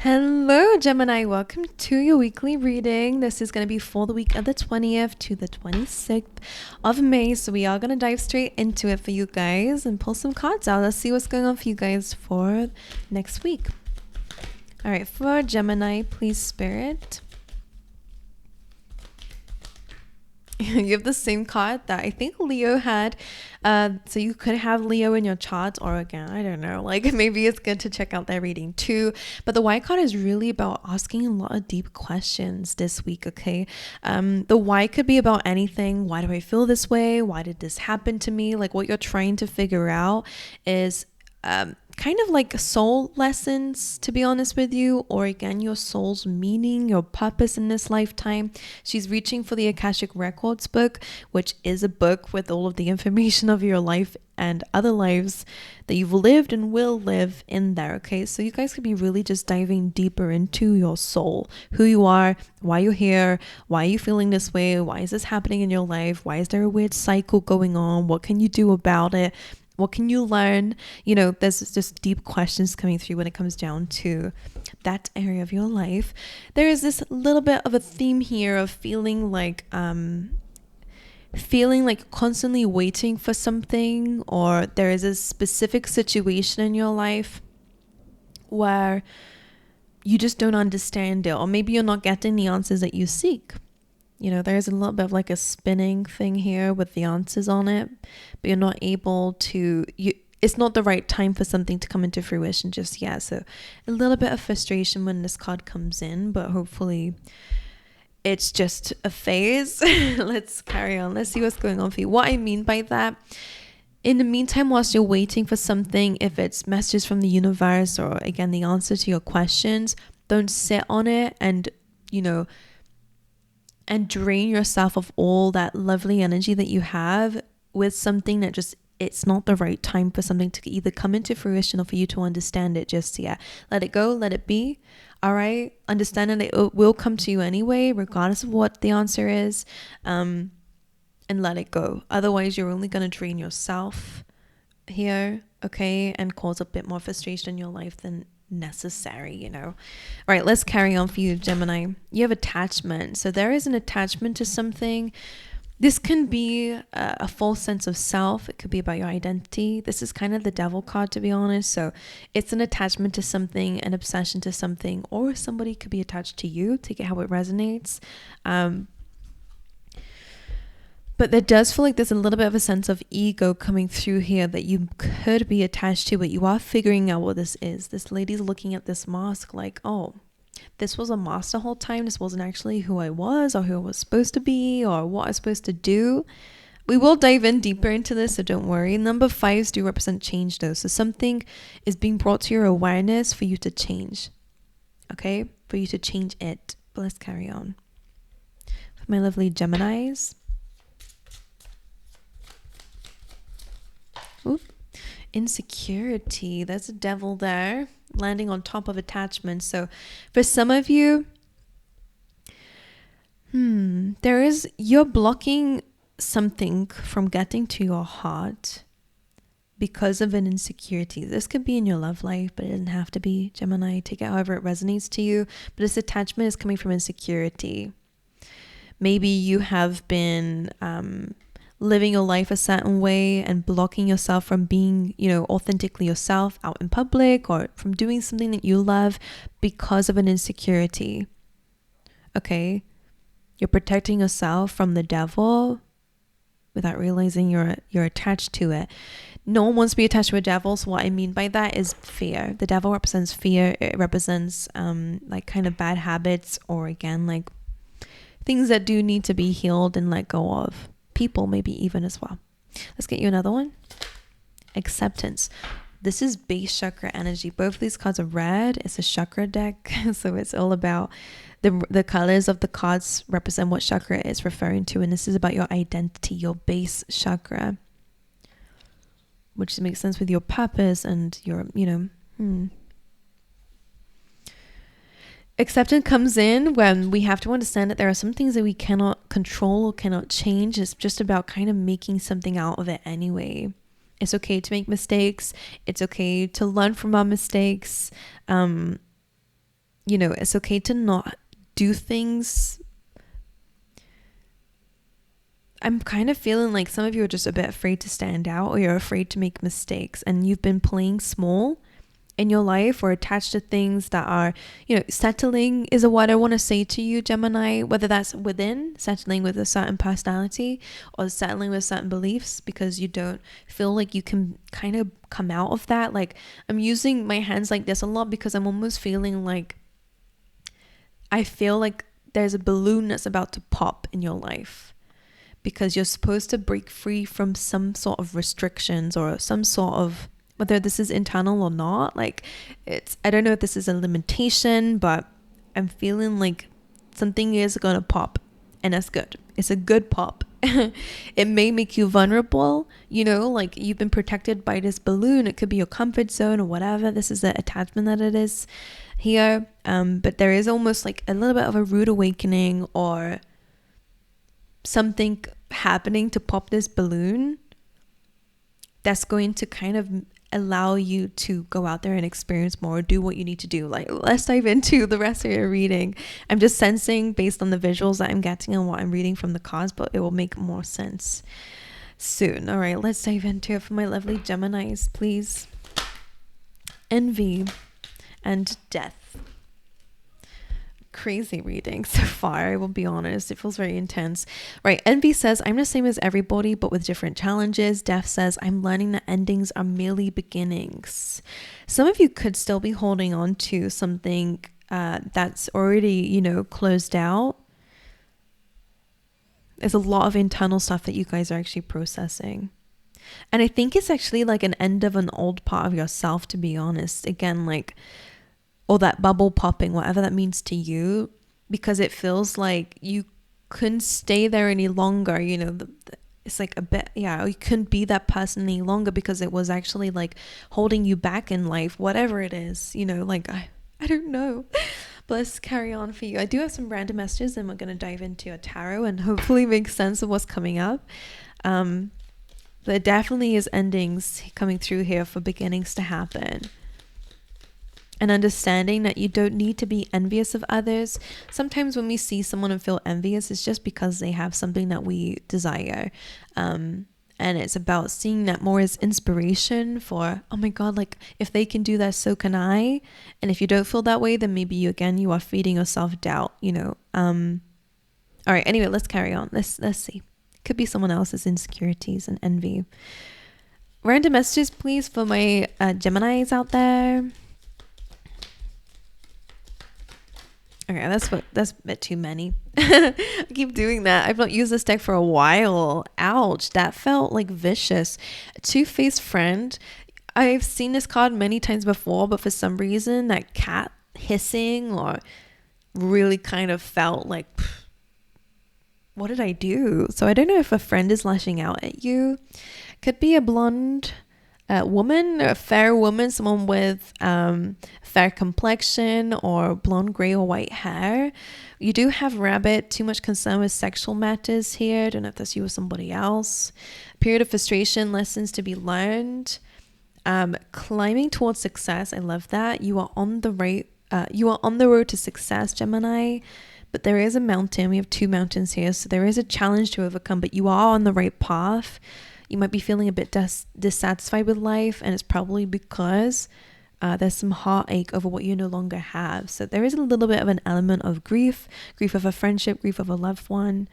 Hello, Gemini. Welcome to your weekly reading. This is going to be for the week of the 20th to the 26th of May. So we are going to dive straight into it for you guys and pull some cards out. Let's see what's going on for you guys for next week. All right, for Gemini, please, Spirit. You have the same card that I think Leo had. So you could have Leo in your chart, or again, I don't know, like maybe it's good to check out their reading too. But the white card is really about asking a lot of deep questions this week, okay? The why could be about anything. Why do I feel this way? Why did this happen to me? Like what you're trying to figure out is kind of like soul lessons, to be honest with you, or again, your soul's meaning, your purpose in this lifetime. She's reaching for the Akashic Records book, which is a book with all of the information of your life and other lives that you've lived and will live in there, okay? So you guys could be really just diving deeper into your soul, who you are, why you're here, why are you feeling this way, why is this happening in your life, why is there a weird cycle going on, what can you do about it? What can you learn? You know, there's just deep questions coming through when it comes down to that area of your life. There is this little bit of a theme here of feeling like constantly waiting for something, or there is a specific situation in your life where you just don't understand it, or maybe you're not getting the answers that you seek. You know, there's a little bit of like a spinning thing here with the answers on it, but you're not able to, it's not the right time for something to come into fruition just yet. So a little bit of frustration when this card comes in, but hopefully it's just a phase. Let's carry on. Let's see what's going on for you. What I mean by that, in the meantime, whilst you're waiting for something, if it's messages from the universe or again, the answer to your questions, don't sit on it and, you know, and drain yourself of all that lovely energy that you have with something that just, it's not the right time for something to either come into fruition or for you to understand it just yet. Let it go, let it be. All right. Understand that it will come to you anyway, regardless of what the answer is. And let it go. Otherwise, you're only going to drain yourself here, okay, and cause a bit more frustration in your life than necessary, you know. All right, let's carry on for you, Gemini. You have attachment. So there is an attachment to something. This can be a false sense of self. It could be about your identity. This is kind of the devil card, to be honest. So it's an attachment to something, an obsession to something, or somebody could be attached to you. Take it how it resonates. But there does feel like there's a little bit of a sense of ego coming through here that you could be attached to, but you are figuring out what this is. This lady's looking at this mask like, oh, this was a mask the whole time. This wasn't actually who I was or who I was supposed to be or what I was supposed to do. We will dive in deeper into this, so don't worry. Number 5s do represent change though. So something is being brought to your awareness for you to change. Okay? For you to change it. But let's carry on. For my lovely Geminis. Oop. Insecurity. There's a devil there landing on top of attachment. So for some of you, you're blocking something from getting to your heart because of an insecurity. This could be in your love life, but it doesn't have to be, Gemini. Take it however it resonates to you. But this attachment is coming from insecurity. Maybe you have been living your life a certain way and blocking yourself from being, you know, authentically yourself out in public, or from doing something that you love because of an insecurity. Okay? You're protecting yourself from the devil without realizing you're attached to it. No one wants to be attached to a devil, so what I mean by that is fear. The devil represents fear. It represents like kind of bad habits, or again, like things that do need to be healed and let go of. People maybe even as well. Let's get you another one. Acceptance. This is base chakra energy. Both of these cards are red. It's a chakra deck. So it's all about the colors of the cards represent what chakra it's referring to. And this is about your identity, your base chakra, which makes sense with your purpose and your, you know, Acceptance comes in when we have to understand that there are some things that we cannot control or cannot change. It's just about kind of making something out of it anyway. It's okay to make mistakes. It's okay to learn from our mistakes. it's okay to not do things. I'm kind of feeling like some of you are just a bit afraid to stand out, or you're afraid to make mistakes, and you've been playing small in your life or attached to things that are, settling is a word I want to say to you, Gemini, whether that's within settling with a certain personality or settling with certain beliefs because you don't feel like you can kind of come out of that. Like, I'm using my hands like this a lot because I'm almost feeling like I feel like there's a balloon that's about to pop in your life, because you're supposed to break free from some sort of restrictions or some sort of, whether this is internal or not, like I don't know if this is a limitation, but I'm feeling like something is gonna pop, and that's good. It's a good pop. It may make you vulnerable, like you've been protected by this balloon. It could be your comfort zone or whatever. This is the attachment that it is here. But there is almost like a little bit of a rude awakening or something happening to pop this balloon that's going to kind of allow you to go out there and experience more, do what you need to do. Like, let's dive into the rest of your reading. I'm just sensing based on the visuals that I'm getting and what I'm reading from the cards, but it will make more sense soon. All right, let's dive into it for my lovely Geminis, please. Envy and death. Crazy reading so far, I will be honest. It feels very intense. Right, envy says, I'm the same as everybody but with different challenges. Death says, I'm learning that endings are merely beginnings. Some of you could still be holding on to something that's already, closed out. There's a lot of internal stuff that you guys are actually processing. And I think it's actually like an end of an old part of yourself, to be honest. Again, like, or that bubble popping, whatever that means to you, because it feels like you couldn't stay there any longer. It's like a bit, you couldn't be that person any longer because it was actually like holding you back in life, whatever it is, like, I don't know. But let's carry on for you. I do have some random messages and we're going to dive into a tarot and hopefully make sense of what's coming up. There definitely is endings coming through here for beginnings to happen. And understanding that you don't need to be envious of others. Sometimes when we see someone and feel envious, it's just because they have something that we desire. And it's about seeing that more as inspiration for, oh my God, like if they can do that, so can I. And if you don't feel that way, then maybe you are feeding yourself doubt, All right, anyway, let's carry on. Let's see. Could be someone else's insecurities and envy. Random messages, please, for my Geminis out there. Okay, that's a bit too many. I keep doing that. I've not used this deck for a while. Ouch, that felt like vicious. Two-faced friend. I've seen this card many times before, but for some reason that cat hissing or really kind of felt like, what did I do? So I don't know if a friend is lashing out at you. Could be a blonde woman, a fair woman, someone with fair complexion or blonde, gray, or white hair. You do have rabbit, too much concern with sexual matters here. Don't know if that's you or somebody else. Period of frustration, lessons to be learned. Climbing towards success. I love that. You are on the road to success, Gemini. But there is a mountain. We have two mountains here, so there is a challenge to overcome, but you are on the right path. You might be feeling a bit dissatisfied with life, and it's probably because there's some heartache over what you no longer have. So there is a little bit of an element of grief of a friendship, grief of a loved one.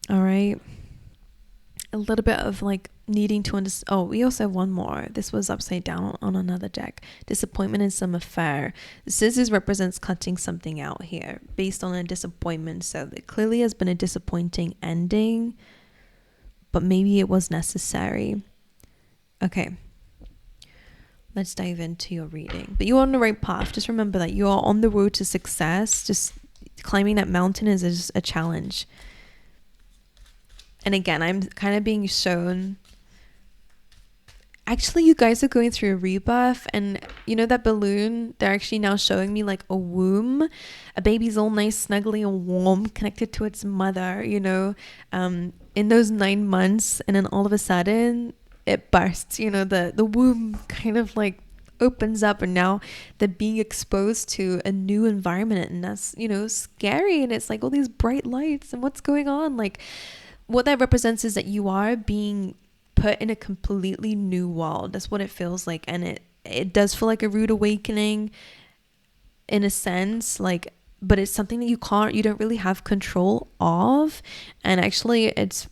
All right. A little bit of like needing to understand. Oh, we also have one more. This was upside down on another deck. Disappointment in some affair. The scissors represents cutting something out here based on a disappointment. So there clearly has been a disappointing ending, but maybe it was necessary. Okay. Let's dive into your reading. But you're on the right path. Just remember that you are on the road to success. Just climbing that mountain is just a challenge. And again, I'm kind of being shown, actually you guys are going through a rebirth, and that balloon, they're actually now showing me like a womb. A baby's all nice, snuggly and warm, connected to its mother, in those 9 months, and then all of a sudden it bursts, the womb kind of like opens up, and now they're being exposed to a new environment, and that's, you know, scary. And it's like all these bright lights and what's going on. Like, what that represents is that you are being put in a completely new world. That's what it feels like. And it does feel like a rude awakening in a sense, like, but it's something that you don't really have control of. And actually it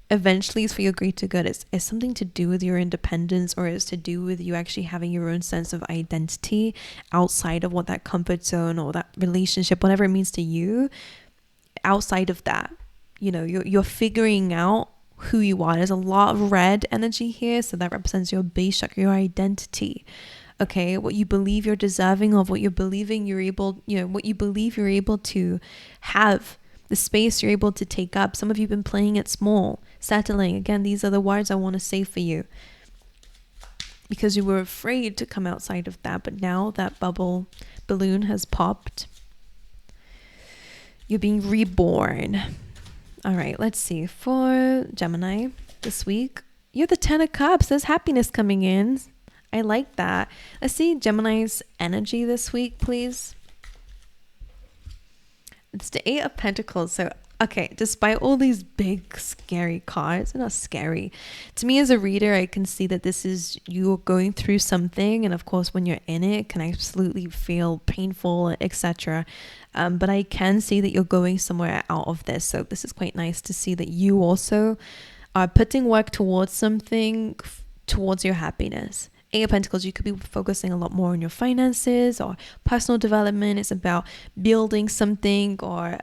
eventually is for your greater good. It's something to do with your independence, or it's to do with you actually having your own sense of identity outside of what that comfort zone or that relationship, whatever it means to you. Outside of that, you know, you're figuring out who you are. There's a lot of red energy here, so that represents your base chakra, your identity. Okay, what you believe you're deserving of, what you're believing you're able, you know, what you believe you're able to have, the space you're able to take up. Some of you have been playing it small, settling. Again, these are the words I want to say for you, because you were afraid to come outside of that. But now that balloon has popped. You're being reborn. All right, let's see. For Gemini this week, you're the 10 of Cups. There's happiness coming in. I like that. Let's see Gemini's energy this week, please. It's the 8 of Pentacles. So, okay, despite all these big, scary cards, they're not scary. To me as a reader, I can see that this is you going through something. And of course, when you're in it, it can absolutely feel painful, etc. But I can see that you're going somewhere out of this. So this is quite nice to see that you also are putting work towards something, towards your happiness. 8 of Pentacles, you could be focusing a lot more on your finances or personal development. It's about building something, or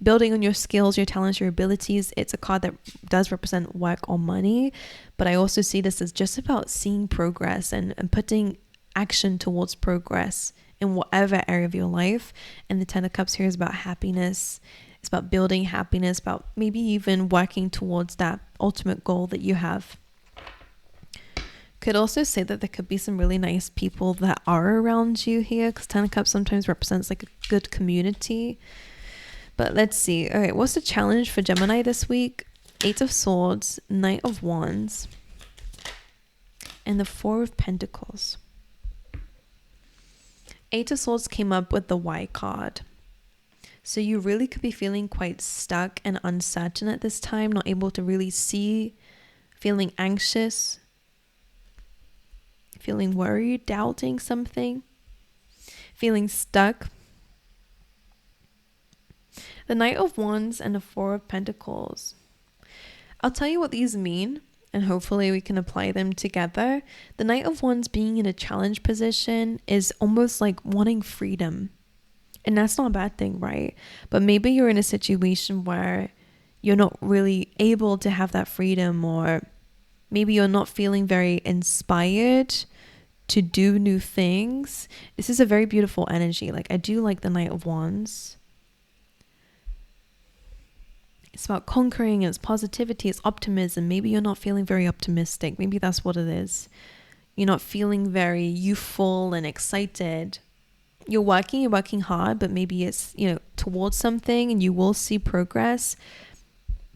building on your skills, your talents, your abilities. It's a card that does represent work or money, but I also see this as just about seeing progress and putting action towards progress in whatever area of your life. And the 10 of Cups here is about happiness. It's about building happiness, about maybe even working towards that ultimate goal that you have. Could also say that there could be some really nice people that are around you here, because 10 of Cups sometimes represents like a good community. But let's see. All right, what's the challenge for Gemini this week? 8 of Swords, Knight of Wands, and the 4 of Pentacles. 8 of Swords came up with the Y card. So you really could be feeling quite stuck and uncertain at this time, not able to really see, feeling anxious, feeling worried, doubting something, feeling stuck. The Knight of Wands and the 4 of Pentacles. I'll tell you what these mean, and hopefully we can apply them together. The Knight of Wands being in a challenge position is almost like wanting freedom. And that's not a bad thing, right? But maybe you're in a situation where you're not really able to have that freedom, or maybe you're not feeling very inspired to do new things. This is a very beautiful energy. Like, I do like the Knight of Wands. It's about conquering, it's positivity, it's optimism. Maybe you're not feeling very optimistic. Maybe that's what it is. You're not feeling very youthful and excited. You're working hard, but maybe it's, you know, towards something, and you will see progress.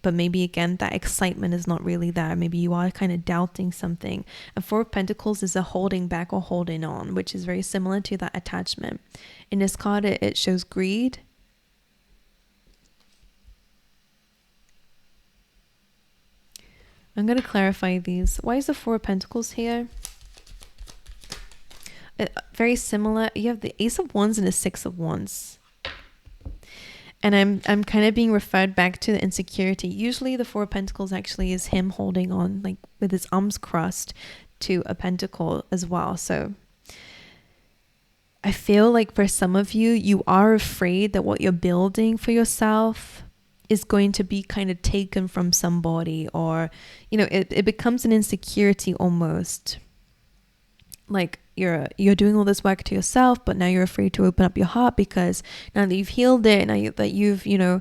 But maybe again, that excitement is not really there. Maybe you are kind of doubting something. And 4 of Pentacles is a holding back or holding on, which is very similar to that attachment. In this card, it shows greed. I'm going to clarify these. Why is the 4 of Pentacles here? Very similar. You have the Ace of Wands and the 6 of Wands. And I'm kind of being referred back to the insecurity. Usually the 4 of Pentacles actually is him holding on, like with his arms crossed, to a pentacle as well. So I feel like for some of you, you are afraid that what you're building for yourself is going to be kind of taken from somebody, or, you know, it becomes an insecurity almost. Like you're doing all this work to yourself, but now you're afraid to open up your heart, because now that you've healed it, now that you've, you know,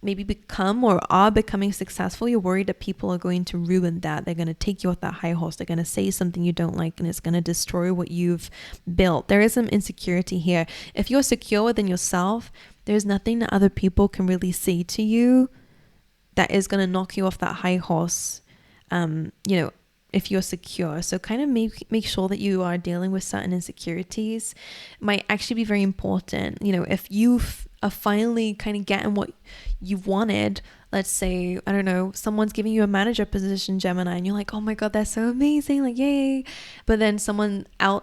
maybe become or are becoming successful, you're worried that people are going to ruin that. They're going to take you off that high horse. They're going to say something you don't like, and it's going to destroy what you've built. There is some insecurity here. If you're secure within yourself, there's nothing that other people can really say to you that is going to knock you off that high horse. You know, if you're secure. So kind of make sure that you are dealing with certain insecurities. It might actually be very important. You know, if you are finally kind of getting what you wanted, let's say, I don't know, someone's giving you a manager position, Gemini, and you're like, oh my God, that's so amazing, like, yay. But then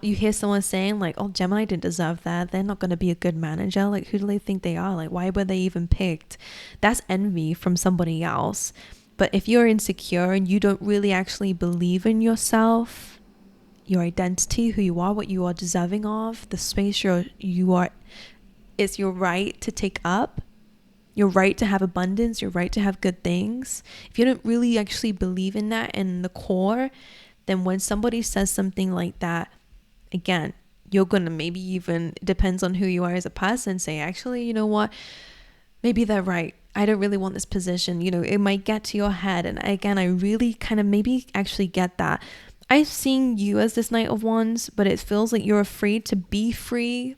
you hear someone saying like, oh, Gemini didn't deserve that. They're not going to be a good manager. Like, who do they think they are? Like, why were they even picked? That's envy from somebody else. But if you're insecure and you don't really actually believe in yourself, your identity, who you are, what you are deserving of, the space you are, is your right to take up, your right to have abundance, your right to have good things. If you don't really actually believe in that in the core, then when somebody says something like that, again, you're going to maybe even, depends on who you are as a person, say, actually, you know what? Maybe they're right. I don't really want this position. You know, it might get to your head. And again, I really kind of maybe actually get that. I've seen you as this Knight of Wands, but it feels like you're afraid to be free.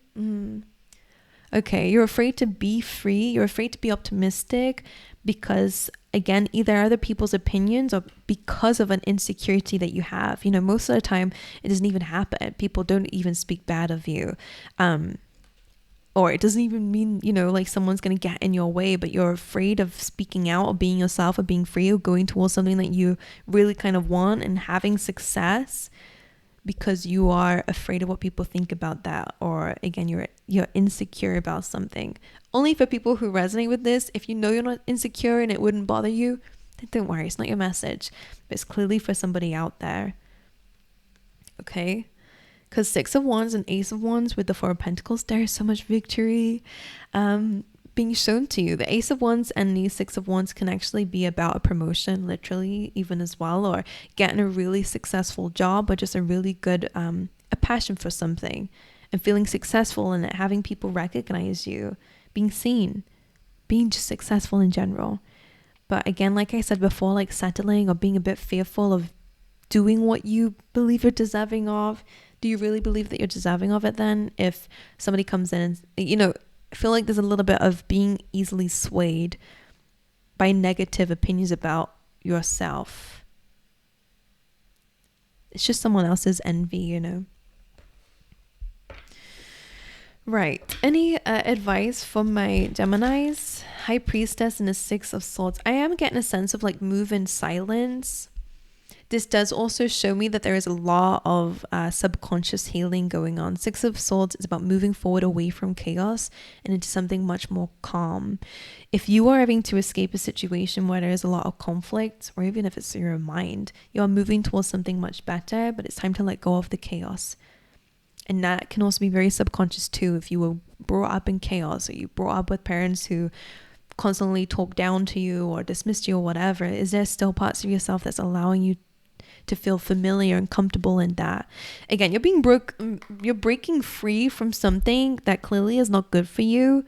Okay, you're afraid to be free. You're afraid to be optimistic because, again, either other people's opinions or because of an insecurity that you have. You know, most of the time it doesn't even happen. People don't even speak bad of you. Or it doesn't even mean, you know, like someone's going to get in your way, but you're afraid of speaking out or being yourself or being free or going towards something that you really kind of want and having success because you are afraid of what people think about that. Or again, you're insecure about something. Only for people who resonate with this, if you know you're not insecure and it wouldn't bother you, then don't worry, it's not your message. But it's clearly for somebody out there. Okay? Because 6 of Wands and Ace of Wands with the 4 of Pentacles, there is so much victory being shown to you. The Ace of Wands and the 6 of Wands can actually be about a promotion, literally, even as well, or getting a really successful job, or just a really good, a passion for something, and feeling successful in it, having people recognize you, being seen, being just successful in general. But again, like I said before, like settling or being a bit fearful of doing what you believe you're deserving of. Do you really believe that you're deserving of it then? If somebody comes in and, you know, I feel like there's a little bit of being easily swayed by negative opinions about yourself. It's just someone else's envy, you know. Right. Any advice for my Geminis? High Priestess and the 6 of Swords. I am getting a sense of like move in silence. This does also show me that there is a lot of subconscious healing going on. 6 of Swords is about moving forward away from chaos and into something much more calm. If you are having to escape a situation where there is a lot of conflict, or even if it's in your mind, you are moving towards something much better, but it's time to let go of the chaos. And that can also be very subconscious too. If you were brought up in chaos, or you brought up with parents who constantly talk down to you or dismissed you or whatever, is there still parts of yourself that's allowing you to feel familiar and comfortable in that? Again, you're breaking free from something that clearly is not good for you.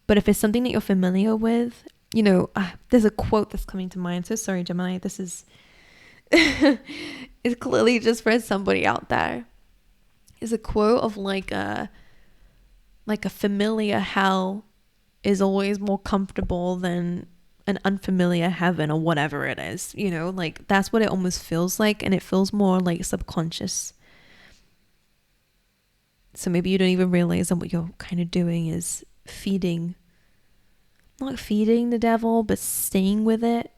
But if it's something that you're familiar with, you know, there's a quote that's coming to mind. So sorry, Gemini, this is it's clearly just for somebody out there. Is a quote of like a familiar hell is always more comfortable than an unfamiliar heaven, or whatever it is, you know, like that's what it almost feels like, and it feels more like subconscious. So maybe you don't even realize that what you're kind of doing is not feeding the devil, but staying with it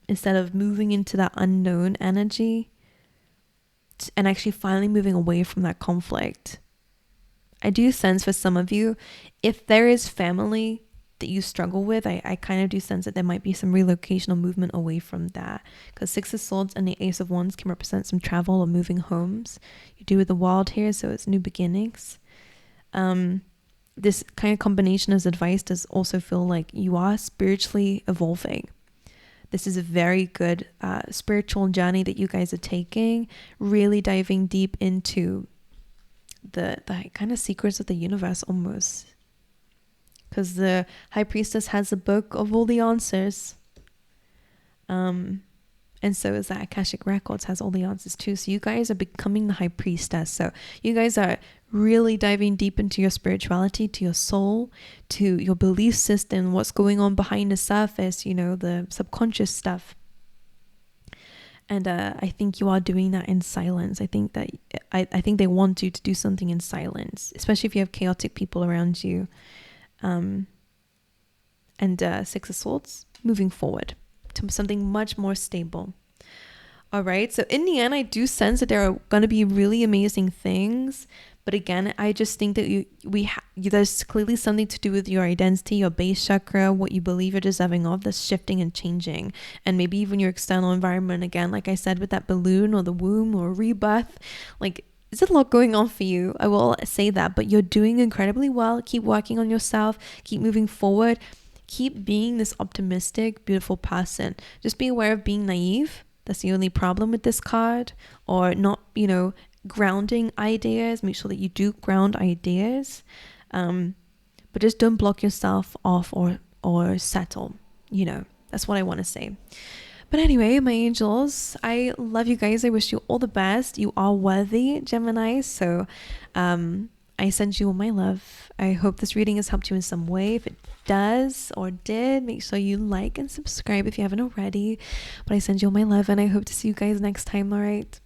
instead of moving into that unknown energy and actually finally moving away from that conflict. I do sense for some of you, if there is family that you struggle with, I kind of do sense that there might be some relocation or movement away from that, because 6 of Swords and the Ace of Wands can represent some travel or moving homes. You do with the Wild here, so it's new beginnings. This kind of combination as advice does also feel like you are spiritually evolving. This is a very good spiritual journey that you guys are taking, really diving deep into the kind of secrets of the universe almost. Because the High Priestess has a book of all the answers. And so is that Akashic Records has all the answers too. So you guys are becoming the High Priestess. So you guys are really diving deep into your spirituality, to your soul, to your belief system, what's going on behind the surface, you know, the subconscious stuff. And I think you are doing that in silence. I think that I think they want you to do something in silence, especially if you have chaotic people around you. And Six of Swords, moving forward to something much more stable. All right. So in the end, I do sense that there are going to be really amazing things. But again, I just think that there's clearly something to do with your identity, your base chakra, what you believe you're deserving of, that's shifting and changing. And maybe even your external environment, again, like I said, with that balloon or the womb or rebirth, like, there's a lot going on for you. I will say that, but you're doing incredibly well. Keep working on yourself. Keep moving forward. Keep being this optimistic, beautiful person. Just be aware of being naive. That's the only problem with this card. Or not, grounding ideas. Make sure that you do ground ideas. But just don't block yourself off or settle. That's what I want to say. But anyway, my angels, I love you guys. I wish you all the best. You are worthy, Gemini. So I send you all my love. I hope this reading has helped you in some way. If it does or did, make sure you like and subscribe if you haven't already. But I send you all my love, and I hope to see you guys next time. All right.